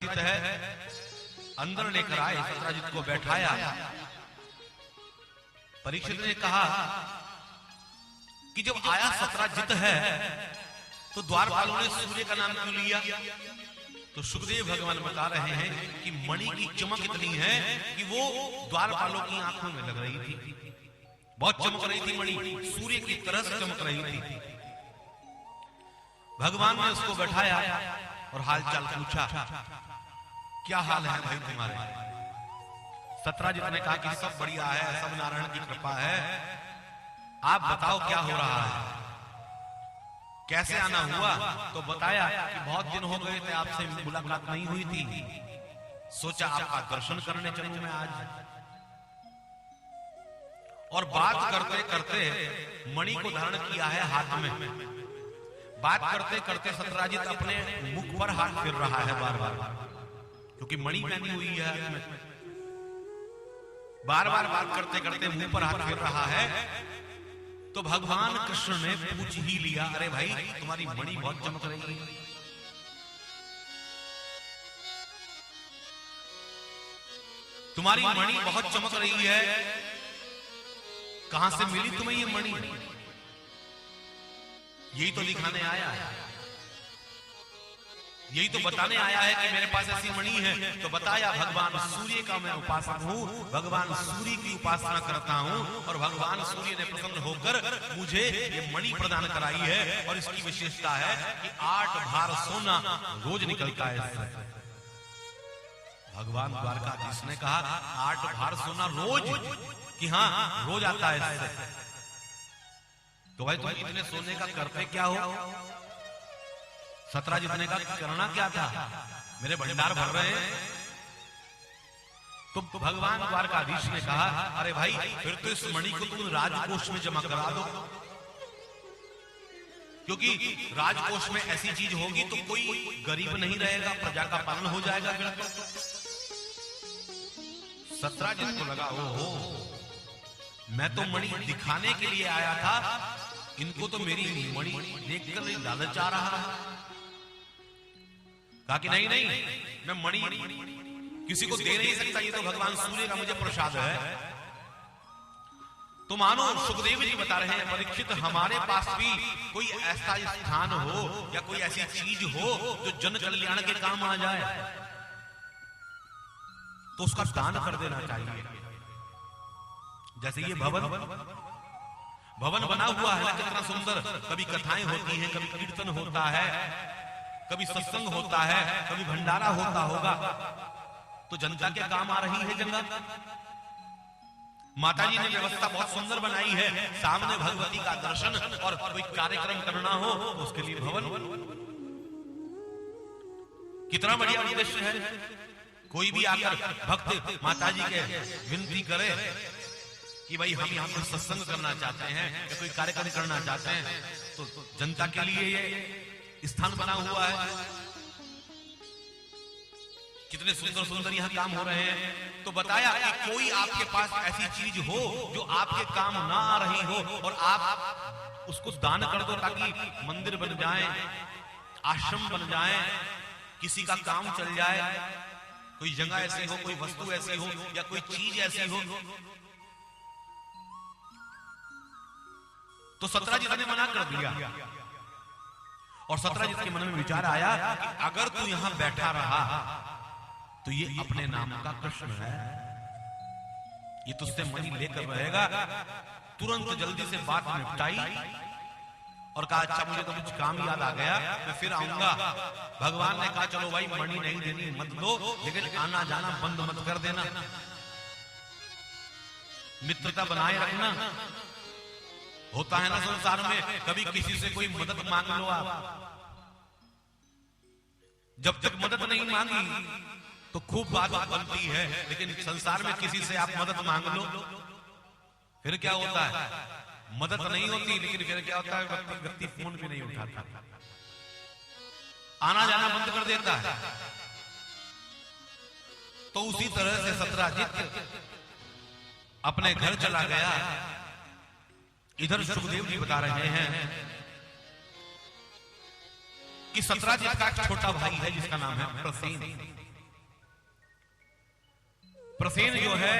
है अंदर लेकर आए, सत्राजित को बैठाया। परीक्षित ने कहा कि जब आया सत्राजित है तो द्वारपालों ने सूर्य का नाम क्यों लिया? तो सुखदेव भगवान बता रहे हैं कि मणि की चमक इतनी है कि वो द्वारपालों की आंखों में लग रही थी, बहुत चमक रही थी मणि, सूर्य की तरह से चमक रही थी। भगवान ने उसको बैठाया और हालचाल पूछा, क्या हाल है भाई तुम्हारे? सत्राजित ने कहा कि सब बढ़िया है, सब नारायण की कृपा है, आप बताओ क्या हो रहा है, कैसे आना हुआ? तो बताया कि बहुत दिन हो गए थे, आपसे मुलाकात नहीं हुई थी, सोचा आपका दर्शन करने चलूं मैं आज। और बात करते करते मणि को धारण किया है हाथ में। बात करते करते सत्राजित अपने मुख पर हाथ फिर रहा है बार बार, क्योंकि मणि पहनी हुई है हाथ में। बार बार बात करते करते मुंह पर हाथ फिर रहा है। तो भगवान कृष्ण ने पूछ ही लिया, अरे भाई तुम्हारी मणि बहुत चमक रही है, तुम्हारी मणि बहुत चमक रही है, कहां से मिली तुम्हें ये मणि? यही तो दिखाने आया है, यही तो बताने आया है कि मेरे पास ऐसी मणि है। तो बताया भगवान सूर्य का मैं उपासक हूं, भगवान सूर्य की उपासना करता हूं और भगवान सूर्य ने प्रसन्न होकर मुझे ये मणि प्रदान कराई है। और इसकी विशेषता है कि 8 भार सोना रोज निकलता है इससे। भगवान द्वारकाधीश ने कहा 8 भार सोना रोज, कि हाँ रोज आता है इससे। तो भाई तुम इतने सोने का करते क्या हो? सत्राजित ने कहा करना क्या था, मेरे भंडार भर रहे हैं। तो भगवान द्वारकाधीश ने कहा, अरे भाई फिर तो इस मणि को तुम राजकोष में जमा करा दो, क्योंकि राजकोष में ऐसी चीज होगी तो कोई गरीब नहीं रहेगा, प्रजा का पालन हो जाएगा। फिर तो सत्राजित को लगा, ओहो मैं तो मणि दिखाने के लिए आया था, इनको तो मेरी मणि देखकर लालच आ रहा है। कहा कि नहीं नहीं, मैं मणि किसी को दे नहीं सकता, ये तो भगवान सूर्य का मुझे प्रसाद है। तो मानो सुखदेव जी बता रहे हैं, परीक्षित हमारे पास भी कोई ऐसा स्थान हो या कोई ऐसी चीज हो जो जन कल्याण के काम आ जाए तो उसका दान कर देना चाहिए। जैसे ये भवन बना हुआ है ना, कितना सुंदर, कभी कथाएं होती हैं, कभी कीर्तन होता है, कभी सत्संग होता है, कभी भंडारा होता होगा, तो जनता के काम आ रही है जगह। माताजी ने व्यवस्था बहुत सुंदर बनाई है, सामने भगवती का दर्शन और कोई कार्यक्रम करना हो तो उसके लिए भवन, कितना बढ़िया उद्देश्य है। कोई भी आकर भक्त माताजी के विनती करे कि भाई हम यहाँ पर सत्संग करना चाहते हैं या कोई कार्यक्रम करना चाहते हैं, तो जनता के लिए ये स्थान बना हुआ है। कितने सुंदर सुंदर यहाँ काम हो रहे हैं। तो बताया कि कोई आपके पास ऐसी चीज हो जो आपके काम ना आ रही हो और आप उसको दान कर दो, ताकि मंदिर बन जाए, आश्रम बन जाए, किसी का काम चल जाए, कोई जगह ऐसी हो, कोई वस्तु ऐसी हो या कोई चीज ऐसी हो। तो सत्राजित ने मना कर दिया और सत्राजित के मन में विचार आया कि अगर तू यहां बैठा रहा तो ये अपने नाम का कृष्ण है, ये तुझसे मणि लेकर रहेगा। तुरंत जल्दी से बात निपटाई और कहा, अच्छा मुझे तो कुछ काम याद आ गया, मैं फिर आऊंगा। भगवान ने कहा चलो भाई मणि नहीं देनी मत दो, लेकिन आना जाना बंद मत कर देना, मित्रता बनाए रखना। होता है ना संसार में, कभी किसी से कोई मदद मांग लो आप, जब तक मदद नहीं मांगी तो खूब बात बनती है, लेकिन संसार में किसी से आप मदद मांग लो फिर क्या होता है, मदद नहीं होती, लेकिन फिर क्या होता है, व्यक्ति फोन भी नहीं उठाता, आना जाना बंद कर देता है। तो उसी तरह से सत्राजित अपने घर चला गया। इधर सुखदेव जी बता रहे हैं कि सत्राजित का एक छोटा भाई है जिसका नाम है प्रसेन। प्रसेन जो है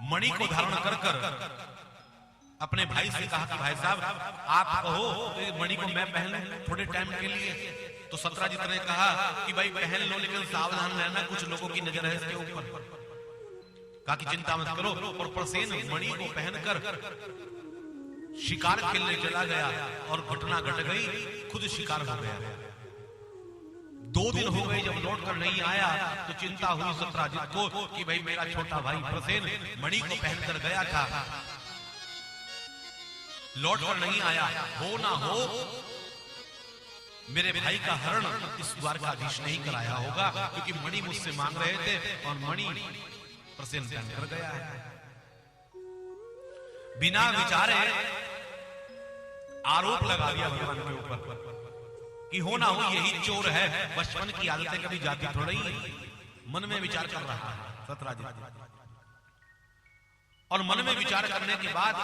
मणि को धारण कर कर अपने भाई से कहा कि भाई साहब आप कहो तो ये मणि को मैं पहन लूं थोड़े टाइम के लिए। तो सत्राजित ने कहा कि भाई पहन लो, लेकिन सावधान रहना, कुछ लोगों की नजर है इसके ऊपर। कहा कि चिंता मत करो। और प्रसेन मणि को पहनकर शिकार खेलने चला गया और घटना घट गई, खुद शिकार हो गया। 2 दिन हो गए जब लौट कर नहीं आया तो चिंता हुई सत्राजित को कि भाई मेरा छोटा भाई प्रसेन मणि को पहनकर गया था, लौट कर नहीं आया, हो ना हो मेरे भाई का हरण इस द्वारकाधीश नहीं कराया होगा, क्योंकि मणि मुझसे मांग रहे थे और मणि प्रसेन पहनकर गया है। बिना विचारे आरोप लगा दिया भगवान के ऊपर कि हो ना हो यही चोर है, बचपन की आदतें कभी जाती थोड़ी। मन में विचार कर रहा है सत्राजित, और मन में विचार करने के बाद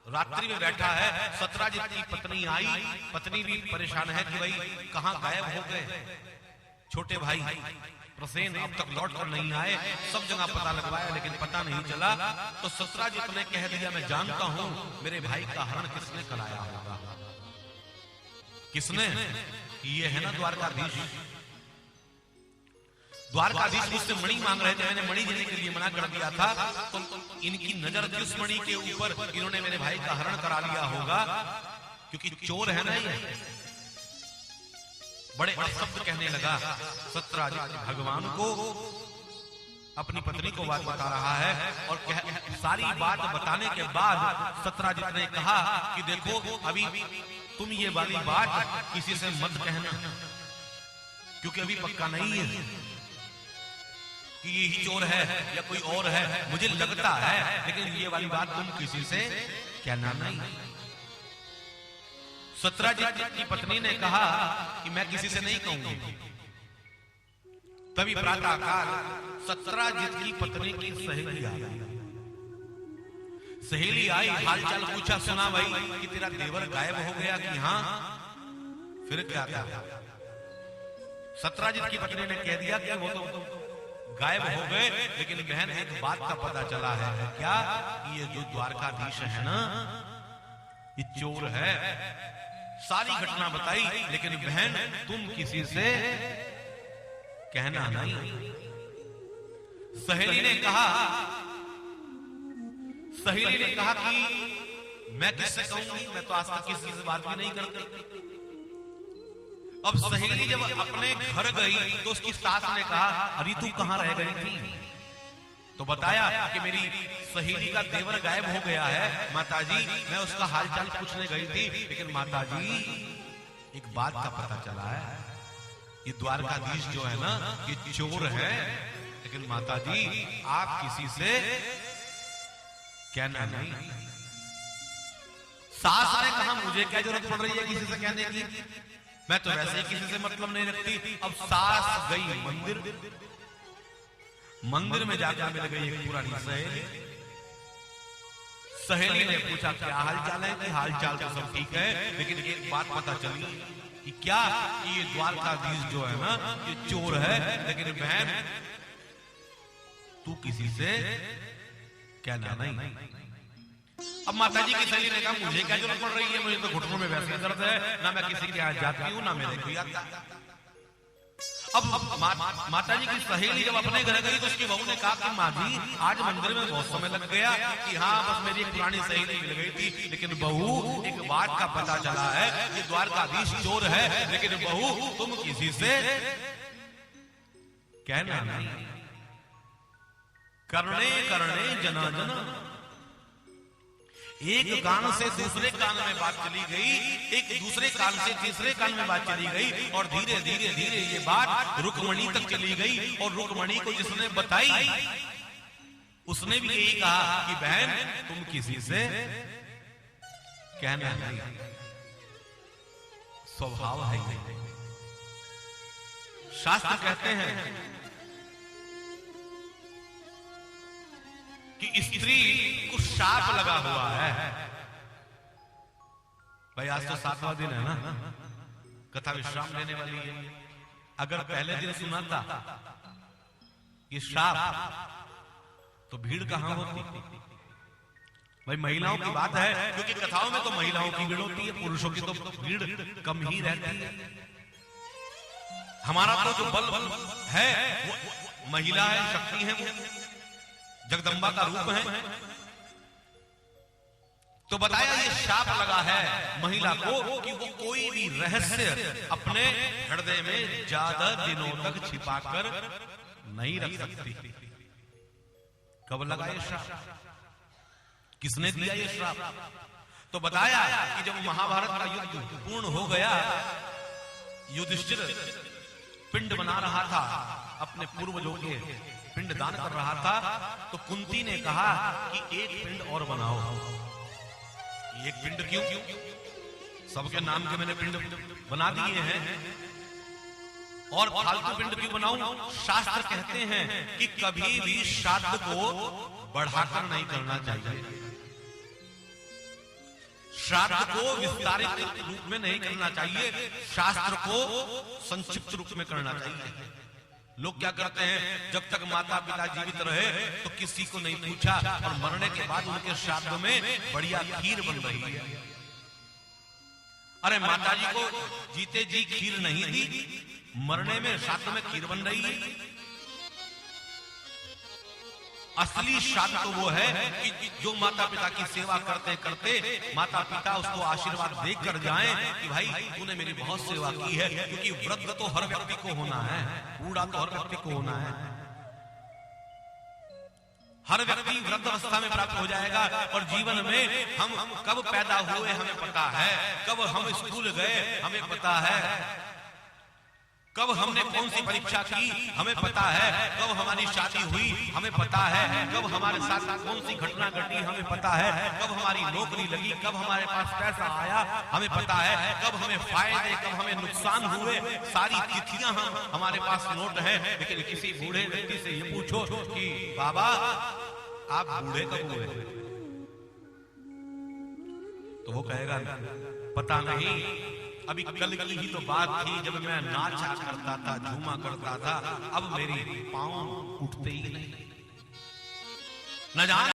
रात्रि में बैठा है। सत्राजित की पत्नी आई, पत्नी भी परेशान है कि भाई कहां गायब हो गए छोटे भाई प्रसेन, अब तक लौट कर नहीं आए। सब जगह पता लगवाया लेकिन पता नहीं चला। तो सत्राजित ने कह दिया मैं जानता हूं मेरे भाई का हरण किसने कराया होगा। किसने? ये है ना द्वारकाधीश। द्वारकाधीश मुझसे मणि मांग रहे थे, मैंने मणि देने के लिए मना कर दिया था, तो इनकी नजर किस मणि के ऊपर, इन्होंने मेरे भाई का हरण करा लिया होगा, क्योंकि चोर है ना ये। बड़े अपशब्द कहने लगा सत्राजित भगवान को, अपनी पत्नी को बात बता रहा है। और सारी बात बताने के बाद सत्राजित ने कहा कि देखो अभी तुम ये वाली बात किसी से मत कहना, क्योंकि अभी पक्का नहीं है कि यही चोर है या कोई और है, मुझे लगता है, लेकिन ये वाली बात तुम किसी से कहना नहीं। सत्राजित की पत्नी ने कहा कि मैं किसी से नहीं कहूंगी। तभी प्रातःकाल सत्राजित की पत्नी की सहेली आई। सहेली आई, हालचाल पूछा, सुना भाई कि तेरा देवर गायब हो गया कि हाँ, फिर क्या था? सत्राजित की पत्नी ने कह दिया कि वो तो गायब हो गए, लेकिन बहन एक बात का पता चला है। क्या? ये जो द्वारकाधीश है ना, ये चोर है। सारी घटना बताई, लेकिन बहन तुम किसी से कहना नहीं। सहेली ने कहा कि मैं किससे कहूंगी, मैं तो आज तक किसी से बात भी नहीं करती। अब सहेली जब अपने घर गई तो उसकी सास ने कहा अरे तू कहां रह गई थी? तो बताया कि मेरी सहेली का देवर गायब हो गया है माताजी, मैं उसका हालचाल पूछने गई थी, लेकिन माताजी एक बात का पता चला है, ये द्वारकाधीश जो है ना ये चोर है, लेकिन माताजी आप किसी से कहना नहीं। सास ने कहा मुझे क्या जरूरत पड़ रही है किसी से कहने की, मैं तो वैसे ही किसी से मतलब नहीं रखती। अब सास गई मंदिर में जाकर मिल गई एक पुरानी सहेली। सहेली ने पूछा क्या हालचाल है? कि हालचाल तो सब ठीक है, लेकिन एक बात पता चली कि क्या कि ये द्वारकाधीश जो है ना ये चोर है, लेकिन बहन तू किसी से कहना नहीं। अब माताजी की सहेली ने कहा मुझे क्या जरूरत पड़ रही है, मुझे तो घुटनों में वैसे दर्द है, ना मैं किसी के यहाँ जाती हूँ ना मेरे कोई आता। अब माताजी की सहेली जब अपने घर गई तो उसकी बहू ने कहा कि माँ जी आज मंदिर में बहुत समय लग गया, कि हाँ बस मेरी एक पुरानी सहेली मिल गई थी, लेकिन बहू एक बात का पता चला है ये द्वारकाधीश चोर है, लेकिन बहू तुम किसी से कहना नहीं। करने करने जना जना, एक कान से दूसरे कान में बात चली गई, एक दूसरे कान से तीसरे कान में बात चली गई, और धीरे धीरे धीरे ये बात रुक्मणी तक चली गई। और रुक्मणी को जिसने बताई उसने भी यही कहा कि बहन तुम किसी से कहना नहीं, स्वभाव है। शास्त्र कहते हैं कि स्त्री को शाप लगा हुआ है। भाई आज तो 7वां दिन है ना, कथा विश्राम लेने वाली है। अगर पहले दिन सुना था ये श्राप, तो भीड़ कहां होती? भाई महिलाओं की बात है, क्योंकि कथाओं में तो महिलाओं की भीड़ होती है, पुरुषों की तो भीड़ कम ही रहती है। हमारा तो जो बल है वो महिला है, शक्ति है, वो जगदम्बा का रूप है। तो बताया ये शाप लगा है महिला को कि वो कोई भी रहस्य अपने हृदय में ज्यादा दिनों तक छिपाकर नहीं रख सकती। कब लगा ये श्राप? किसने दिया ये श्राप? तो बताया कि जब महाभारत का युद्ध पूर्ण हो गया, युधिष्ठिर पिंड बना रहा था, अपने पूर्वजों के पिंड दान कर रहा था, तो कुंती ने कहा कि एक पिंड और बनाओ। एक पिंड क्यों? सबके नाम के मैंने पिंड बना दिए हैं, और फालतू पिंड क्यों बनाऊं? शास्त्र कहते हैं कि कभी भी श्राद्ध को बढ़ाकर नहीं करना चाहिए, श्राद्ध को विस्तारित रूप में नहीं करना चाहिए, शास्त्र को संक्षिप्त रूप में करना चाहिए। लोग क्या करते हैं, जब तक माता पिता जीवित रहे तो किसी को नहीं पूछा, और मरने के बाद उनके श्राद्ध में बढ़िया खीर बन रही है। अरे माता जी को जीते जी खीर नहीं दी, मरने में श्राद्ध में खीर बन रही है। असली श्राद्ध तो वो है कि जो माता पिता की सेवा करते करते माता पिता उसको आशीर्वाद देकर जाएं कि भाई तूने मेरी बहुत सेवा की है, क्योंकि वृद्ध तो हर व्यक्ति को होना है, बूढ़ा तो हर व्यक्ति को होना है। हर व्यक्ति वृद्ध अवस्था में प्राप्त हो जाएगा, और जीवन में हम कब पैदा हुए हमें पता है, कब हम स्कूल गए हमें पता है, कब हमने कौन सी परीक्षा की हमें पता है, कब हमारी शादी हुई हमें पता है, कब हमारे साथ कौन सी घटना घटी हमें पता है, कब हमारी नौकरी लगी, कब हमारे पास पैसा आया हमें पता है, कब हमें फायदे कब हमें नुकसान हुए, सारी तिथियां हमारे पास नोट है। लेकिन किसी बूढ़े व्यक्ति से ये पूछो कि बाबा आप बूढ़े कब हुए, तो वो कहेगा पता नहीं, अभी कल की ही तो बात थी जब मैं नाचा करता था, झूमा करता था, अब मेरी पांव उठते ही नहीं, न जाने